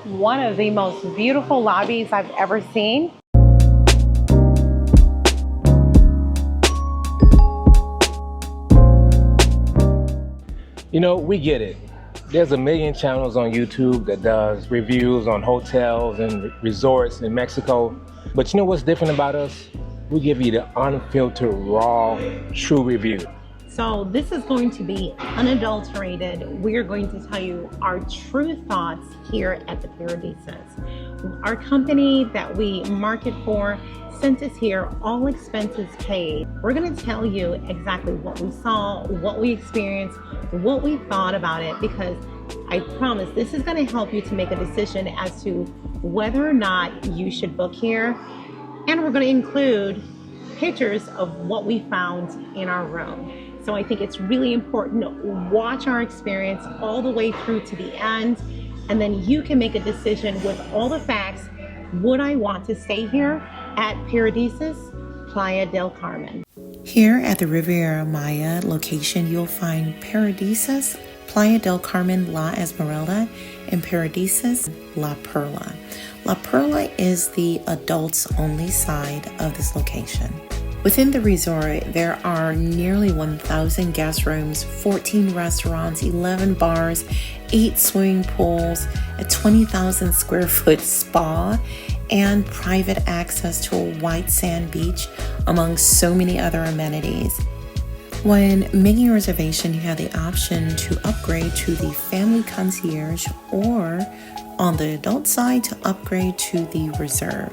One of the most beautiful lobbies I've ever seen. You know, we get it. There's a million channels on YouTube that does reviews on hotels and resorts in Mexico. But you know what's different about us? We give you the unfiltered, raw, true review. So this is going to be unadulterated. We're going to tell you our true thoughts here at the Paradisus. Our company that we market for sent us here, all expenses paid. We're going to tell you exactly what we saw, what we experienced, what we thought about it, because I promise this is going to help you to make a decision as to whether or not you should book here. And we're going to include pictures of what we found in our room. So I think it's really important to watch our experience all the way through to the end, and then you can make a decision with all the facts. Would I want to stay here at Paradisus Playa del Carmen? Here at the Riviera Maya location, you'll find Paradisus Playa del Carmen La Esmeralda and Paradisus La Perla. La Perla is the adults only side of this location. Within the resort, there are nearly 1,000 guest rooms, 14 restaurants, 11 bars, 8 swimming pools, a 20,000 square foot spa, and private access to a white sand beach, among so many other amenities. When making a reservation, you have the option to upgrade to the family concierge, or on the adult side, to upgrade to the reserve.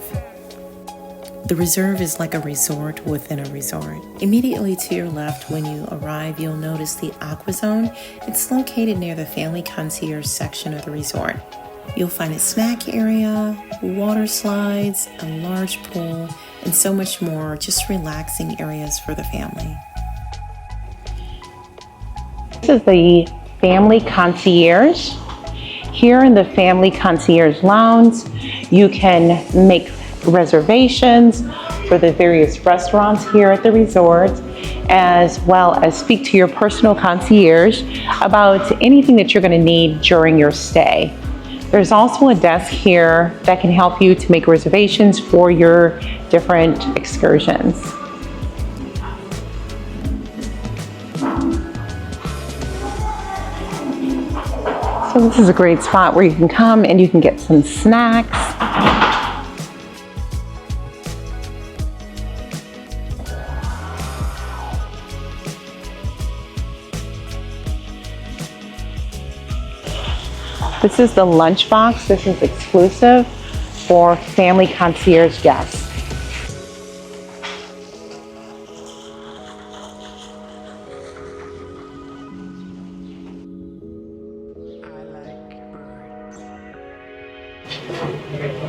The reserve is like a resort within a resort. Immediately to your left when you arrive, you'll notice the Aqua Zone. It's located near the family concierge section of the resort. You'll find a snack area, water slides, a large pool, and so much more, just relaxing areas for the family. This is the family concierge. Here in the family concierge lounge, you can make reservations for the various restaurants here at the resort, as well as speak to your personal concierge about anything that you're going to need during your stay. There's also a desk here that can help you to make reservations for your different excursions. So this is a great spot where you can come and you can get some snacks. This is the lunch box. This is exclusive for family concierge guests.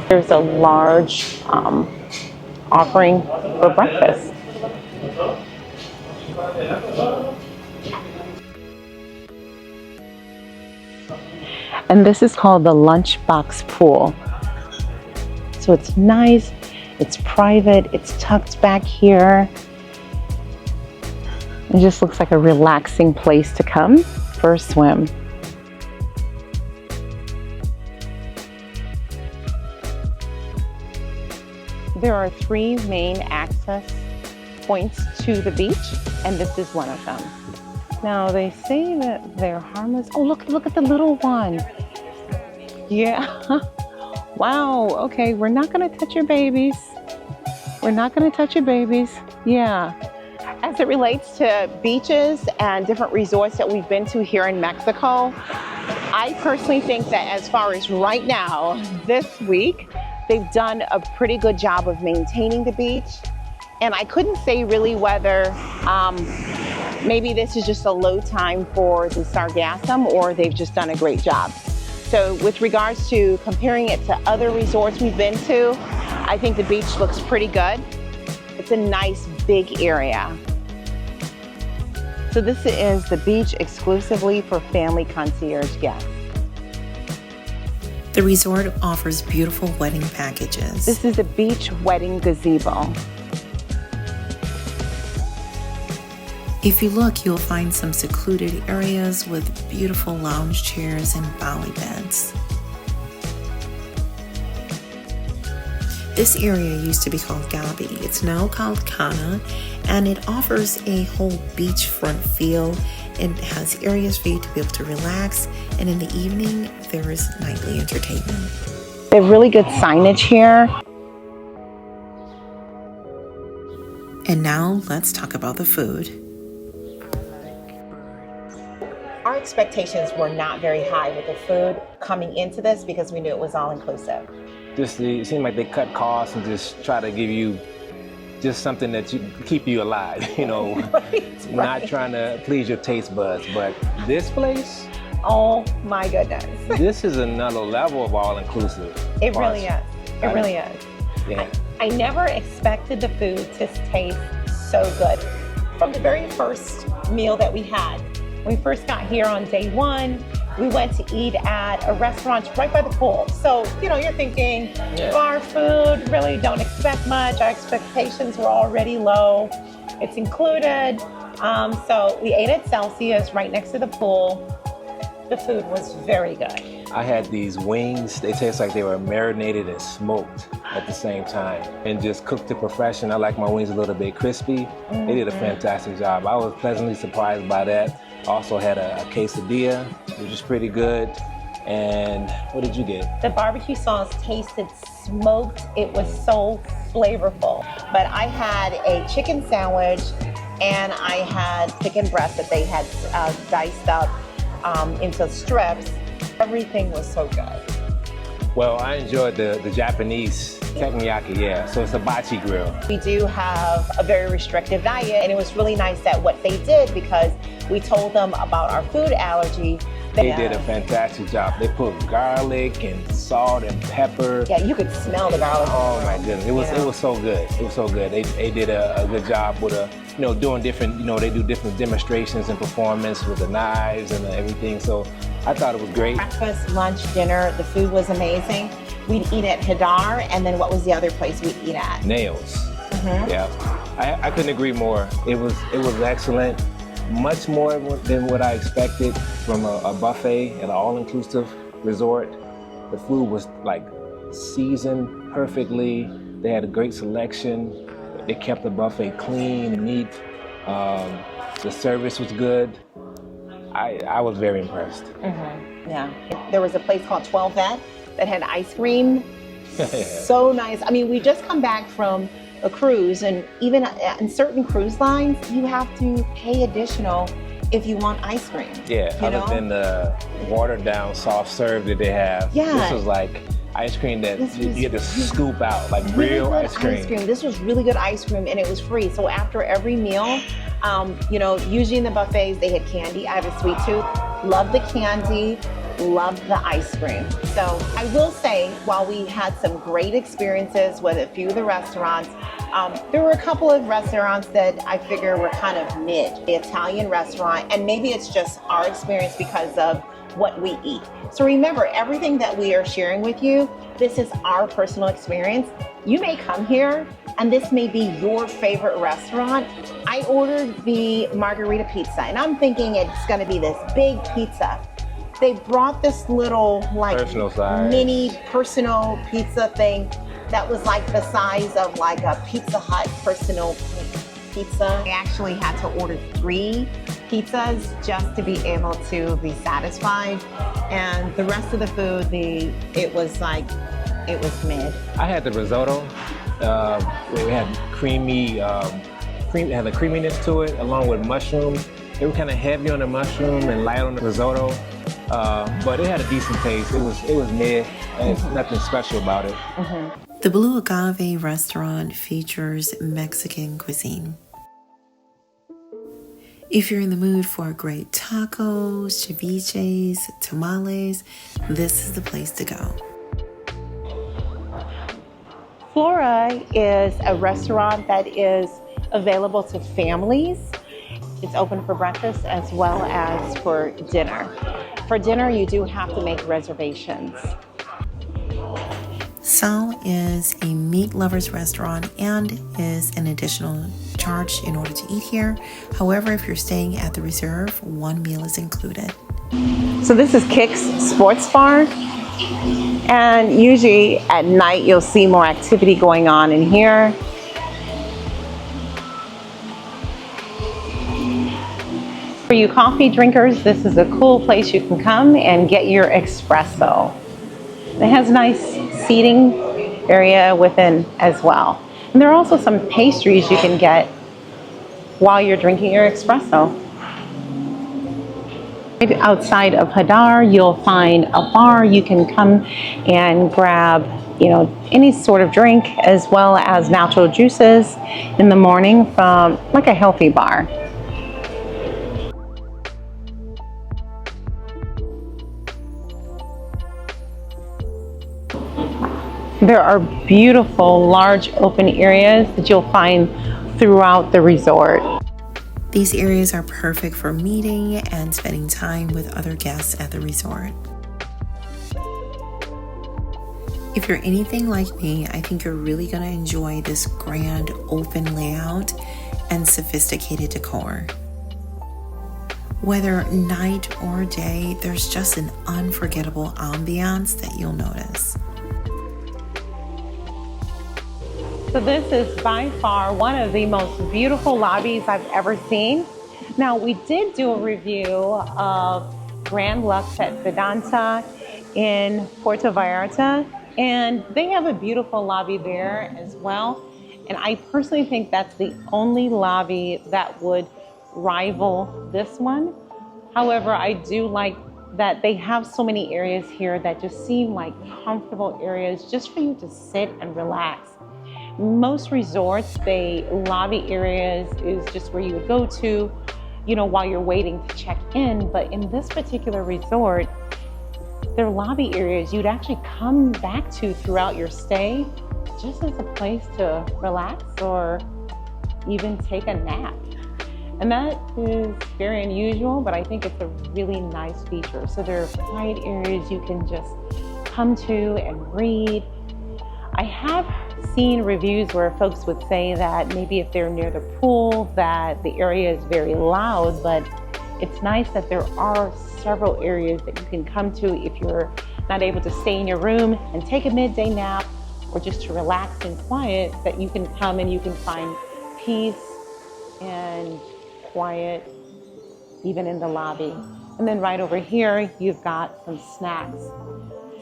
There's a large offering for breakfast. And this is called the lunchbox pool. So it's nice, it's private, it's tucked back here. It just looks like a relaxing place to come for a swim. There are 3 main access points to the beach, and this is one of them. Now they say that they're harmless. Oh, look at the little one. Yeah. Wow. Okay, we're not gonna touch your babies. We're not gonna touch your babies. Yeah. As it relates to beaches and different resorts that we've been to here in Mexico, I personally think that as far as right now, this week, they've done a pretty good job of maintaining the beach. And I couldn't say really whether maybe this is just a low time for the sargassum, or they've just done a great job. So with regards to comparing it to other resorts we've been to, I think the beach looks pretty good. It's a nice big area. So this is the beach exclusively for family concierge guests. The resort offers beautiful wedding packages. This is a beach wedding gazebo. If you look, you'll find some secluded areas with beautiful lounge chairs and bali beds. This area used to be called Agave. It's now called Kana, and it offers a whole beachfront feel. It has areas for you to be able to relax, and in the evening, there is nightly entertainment. They have really good signage here. And now let's talk about the food. Our expectations were not very high with the food coming into this because we knew it was all inclusive. It seemed like they cut costs and just try to give you just something that you keep you alive, you know, not trying to please your taste buds. But this place, oh my goodness, this is another level of all inclusive. It really is. It really is. Yeah. I never expected the food to taste so good. From the very first meal that we had, when we first got here on day one, we went to eat at a restaurant right by the pool. So, you know, you're thinking, bar food, really don't expect much. Our expectations were already low. It's included. So we ate at Celsius right next to the pool. The food was very good. I had these wings. They taste like they were marinated and smoked at the same time and just cooked to perfection. I like my wings a little bit crispy. They did a fantastic job. I was pleasantly surprised by that. Also had a quesadilla, which is pretty good. And what did you get? The barbecue sauce tasted smoked. It was so flavorful. But I had a chicken sandwich and I had chicken breast that they had diced up into strips. Everything was so good. Well, I enjoyed the Japanese teppanyaki, yeah. So it's a hibachi grill. We do have a very restrictive diet, and it was really nice that what they did, because we told them about our food allergy. They did a fantastic job. They put garlic and salt and pepper. Yeah, you could smell the garlic. Oh my goodness, it was so good. It was so good. They did a good job with doing different, they do different demonstrations and performance with the knives and everything. So I thought it was great. Breakfast, lunch, dinner, the food was amazing. We'd eat at Hadar, and then what was the other place we'd eat at? Nails. Yeah, I couldn't agree more. It was excellent. Much more than what I expected from a buffet at an all-inclusive resort. The food was like seasoned perfectly. They had a great selection. They kept the buffet clean and neat. The service was good. I was very impressed. Yeah. There was a place called 12 Vet that had ice cream. So nice. I mean, we just come back from a cruise, and even in certain cruise lines, you have to pay additional if you want ice cream. Yeah, other than the watered down soft serve that they have. Yeah. This was like ice cream that you get to scoop out, like real ice cream. This was really good ice cream, and it was free. So after every meal, usually in the buffets, they had candy. I have a sweet tooth. Love the candy. Love the ice cream. So I will say, while we had some great experiences with a few of the restaurants, there were a couple of restaurants that I figure were kind of mid. The Italian restaurant, and maybe it's just our experience because of what we eat. So remember, everything that we are sharing with you, this is our personal experience. You may come here and this may be your favorite restaurant. I ordered the margarita pizza, and I'm thinking it's gonna be this big pizza. They brought this little mini personal pizza thing that was like the size of like a Pizza Hut personal pizza. I actually had to order 3 pizzas just to be able to be satisfied. And the rest of the food, it was mid. I had the risotto. It had had a creaminess to it along with mushrooms. They were kind of heavy on the mushroom and light on the risotto. But it had a decent taste. It was mid, and it's nothing special about it. The Blue Agave restaurant features Mexican cuisine. If you're in the mood for great tacos, ceviches, tamales, this is the place to go. Flora is a restaurant that is available to families. It's open for breakfast as well as for dinner. For dinner, you do have to make reservations. Sal is a meat lover's restaurant and is an additional charge in order to eat here. However, if you're staying at the Reserve, one meal is included. So this is Kick's Sports Bar. And usually at night, you'll see more activity going on in here. For you coffee drinkers, this is a cool place you can come and get your espresso. It has nice seating area within as well. And there are also some pastries you can get while you're drinking your espresso. Outside of Hadar, you'll find a bar. You can come and grab, any sort of drink as well as natural juices in the morning from like a healthy bar. There are beautiful, large open areas that you'll find throughout the resort. These areas are perfect for meeting and spending time with other guests at the resort. If you're anything like me, I think you're really going to enjoy this grand open layout and sophisticated decor. Whether night or day, there's just an unforgettable ambiance that you'll notice. So this is by far one of the most beautiful lobbies I've ever seen. Now, we did do a review of Grand Lux at Vedanta in Puerto Vallarta, and they have a beautiful lobby there as well. And I personally think that's the only lobby that would rival this one. However, I do like that they have so many areas here that just seem like comfortable areas just for you to sit and relax. Most resorts, the lobby areas is just where you would go to, while you're waiting to check in. But in this particular resort, their lobby areas you'd actually come back to throughout your stay just as a place to relax or even take a nap. And that is very unusual, but I think it's a really nice feature. So there are quiet areas you can just come to and read. I have seen reviews where folks would say that maybe if they're near the pool that the area is very loud, but it's nice that there are several areas that you can come to if you're not able to stay in your room and take a midday nap or just to relax and quiet, that you can come and you can find peace and quiet even in the lobby. And then right over here, you've got some snacks.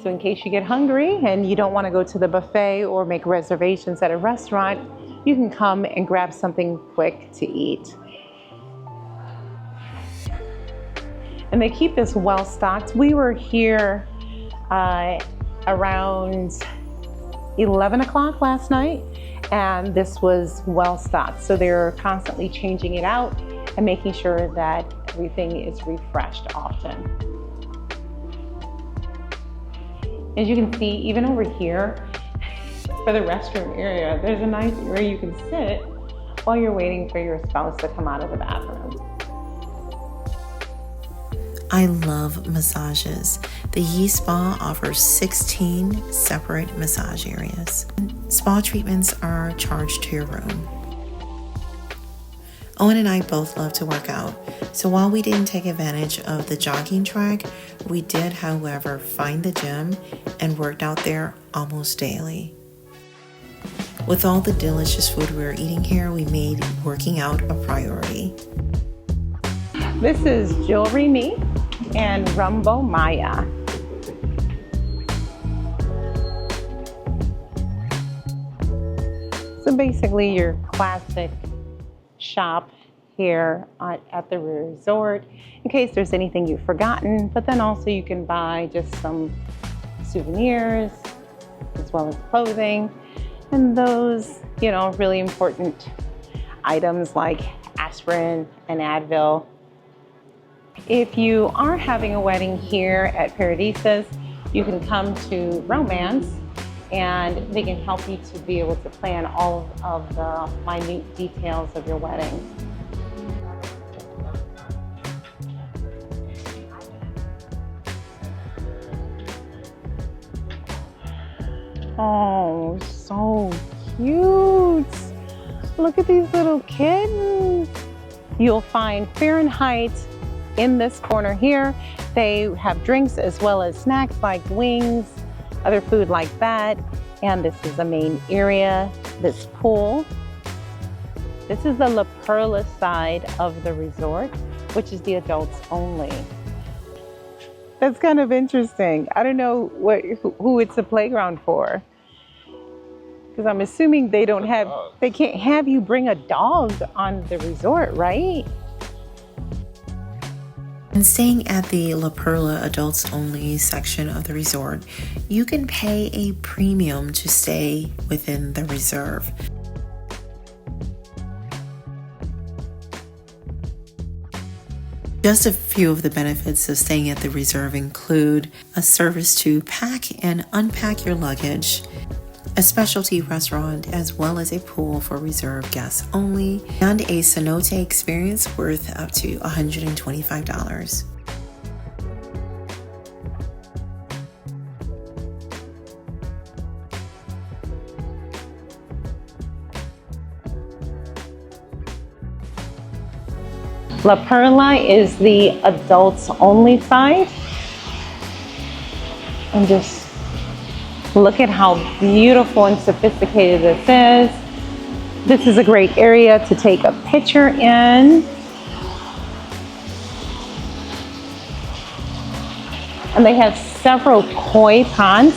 So in case you get hungry and you don't want to go to the buffet or make reservations at a restaurant, you can come and grab something quick to eat. And they keep this well stocked. We were here around 11 o'clock last night, and this was well stocked. So they're constantly changing it out and making sure that everything is refreshed often. As you can see, even over here, for the restroom area, there's a nice area you can sit while you're waiting for your spouse to come out of the bathroom. I love massages. The Yi Spa offers 16 separate massage areas. Spa treatments are charged to your room. Owen and I both love to work out, so while we didn't take advantage of the jogging track, we did, however, find the gym and worked out there almost daily. With all the delicious food we were eating here, we made working out a priority. This is Jewelry Me and Rumbo Maya. So basically your classic shop here at the resort in case there's anything you've forgotten, but then also you can buy just some souvenirs as well as clothing and those, really important items like aspirin and Advil. If you are having a wedding here at Paradisus, you can come to Romance and they can help you to be able to plan all of the minute details of your wedding. Oh, so cute. Look at these little kittens. You'll find Fahrenheit in this corner here, They have drinks as well as snacks like wings, other food like that. And this is the main area, this pool. This is the La Perla side of the resort, which is the adults only. That's kind of interesting. I don't know who it's a playground for. Because I'm assuming they can't have you bring a dog on the resort, right? And staying at the La Perla adults only section of the resort, you can pay a premium to stay within the reserve. Just a few of the benefits of staying at the reserve include a service to pack and unpack your luggage, a specialty restaurant, as well as a pool for reserve guests only, and a cenote experience worth up to $125. La Perla is the adults only side. And just look at how beautiful and sophisticated this is. This is a great area to take a picture in. And they have several koi ponds,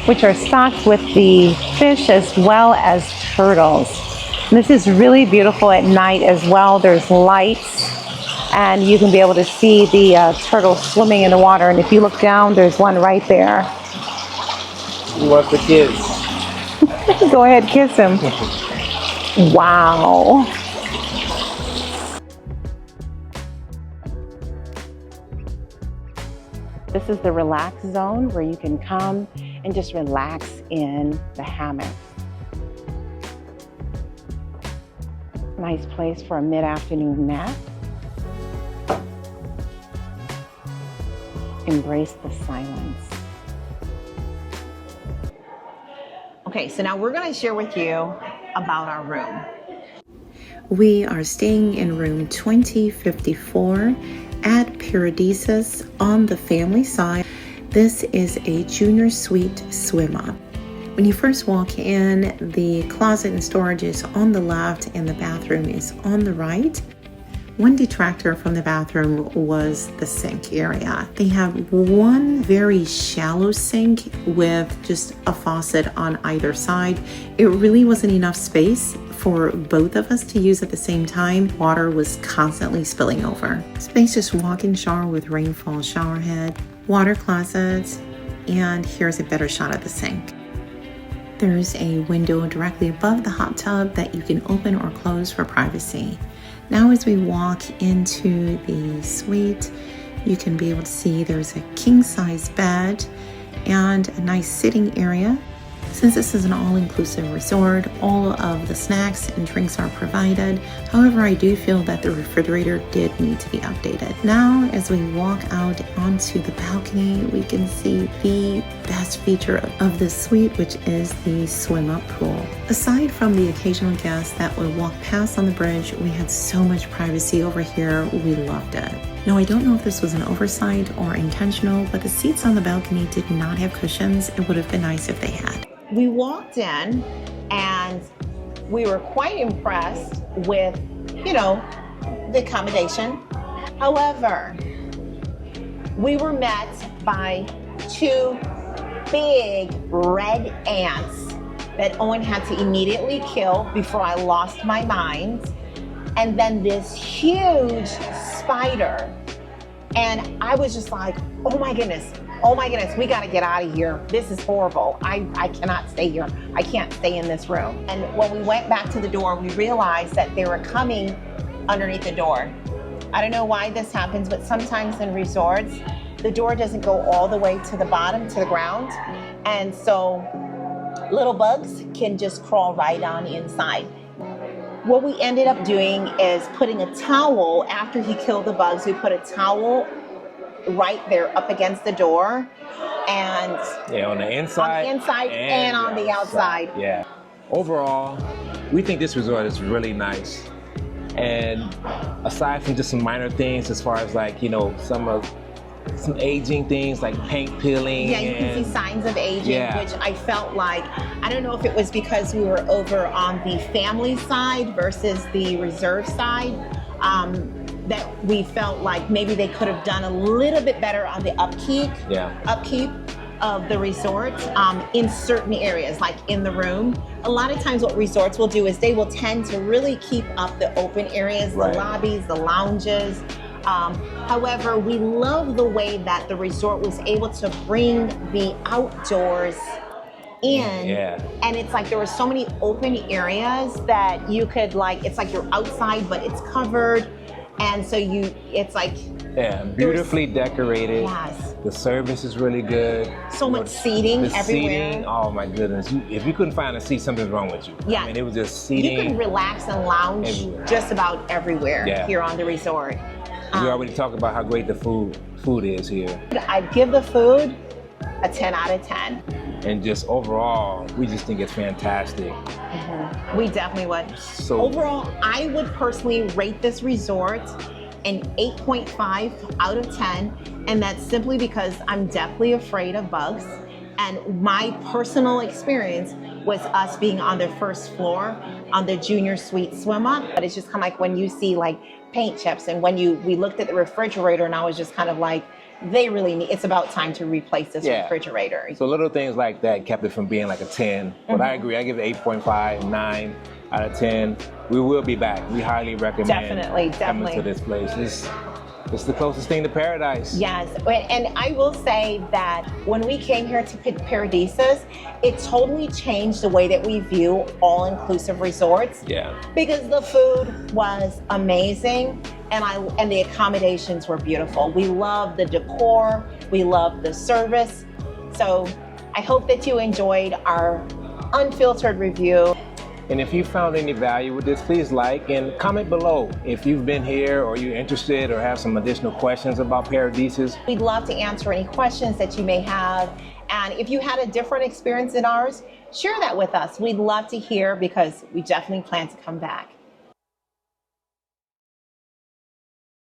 which are stocked with the fish as well as turtles. And this is really beautiful at night as well. There's lights, and you can be able to see the turtles swimming in the water. And if you look down, there's one right there. Who wants the kids? Go ahead, kiss him. Wow. This is the relax zone where you can come and just relax in the hammock. Nice place for a mid-afternoon nap. Embrace the silence. Okay, so now we're going to share with you about our room. We are staying in room 2054 at Paradisus on the family side. This is a junior suite swim up. When you first walk in, the closet and storage is on the left and the bathroom is on the right. One detractor from the bathroom was the sink area. They have one very shallow sink with just a faucet on either side. It really wasn't enough space for both of us to use at the same time. Water was constantly spilling over. Spacious walk-in shower with rainfall shower head, water closet, and here's a better shot of the sink. There's a window directly above the hot tub that you can open or close for privacy. Now as we walk into the suite, you can be able to see there's a king-size bed and a nice sitting area. Since this is an all-inclusive resort, all of the snacks and drinks are provided. However, I do feel that the refrigerator did need to be updated. Now, as we walk out onto the balcony, we can see the best feature of this suite, which is the swim-up pool. Aside from the occasional guests that would walk past on the bridge, we had so much privacy over here. We loved it. Now, I don't know if this was an oversight or intentional, but the seats on the balcony did not have cushions. It would have been nice if they had. We walked in and we were quite impressed with, the accommodation. However, we were met by two big red ants that Owen had to immediately kill before I lost my mind. And then this huge spider. And I was just like, oh my goodness, we gotta get out of here. This is horrible. I cannot stay here. I can't stay in this room. And when we went back to the door, we realized that they were coming underneath the door. I don't know why this happens, but sometimes in resorts, the door doesn't go all the way to the bottom, to the ground. And so little bugs can just crawl right on inside. What we ended up doing is putting a towel, after he killed the bugs, we put a towel right there up against the door, and on the inside and on the outside. Yeah. Overall, we think this resort is really nice. And aside from just some minor things as far as like, you know, some aging things like paint peeling. Yeah, you can see signs of aging, which I felt like, I don't know if it was because we were over on the family side versus the reserve side, that we felt like maybe they could have done a little bit better on the upkeep of the resort in certain areas, like in the room. A lot of times what resorts will do is they will tend to really keep up the open areas, the lobbies, the lounges. However, we love the way that the resort was able to bring the outdoors in, and it's like there were so many open areas that you could like, it's like you're outside but it's covered, and so it's like beautifully decorated. Yes. The service is really good. So much seating everywhere. Seating, oh my goodness. If you couldn't find a seat, something's wrong with you. Yeah. I mean, it was just seating. You can relax and lounge everywhere. Just about everywhere here on the resort. We already talked about how great the food is here. I'd give the food a 10 out of 10. And just overall, we just think it's fantastic. We definitely would. So overall, I would personally rate this resort an 8.5 out of 10. And that's simply because I'm deathly afraid of bugs. And my personal experience was us being on the first floor on the junior suite swim up. But it's just kind of like when you see like paint chips, and when we looked at the refrigerator, and I was just kind of like, it's about time to replace this refrigerator. So little things like that kept it from being like a 10. But I agree, I give it 8.5, 9 out of 10. We will be back. We highly recommend coming to this place. It's the closest thing to paradise. Yes, and I will say that when we came here to Paradisus, it totally changed the way that we view all-inclusive resorts. Yeah. Because the food was amazing, and the accommodations were beautiful. We love the decor, we love the service. So I hope that you enjoyed our unfiltered review. And if you found any value with this, please like and comment below if you've been here or you're interested or have some additional questions about Paradisus. We'd love to answer any questions that you may have. And if you had a different experience than ours, share that with us. We'd love to hear, because we definitely plan to come back.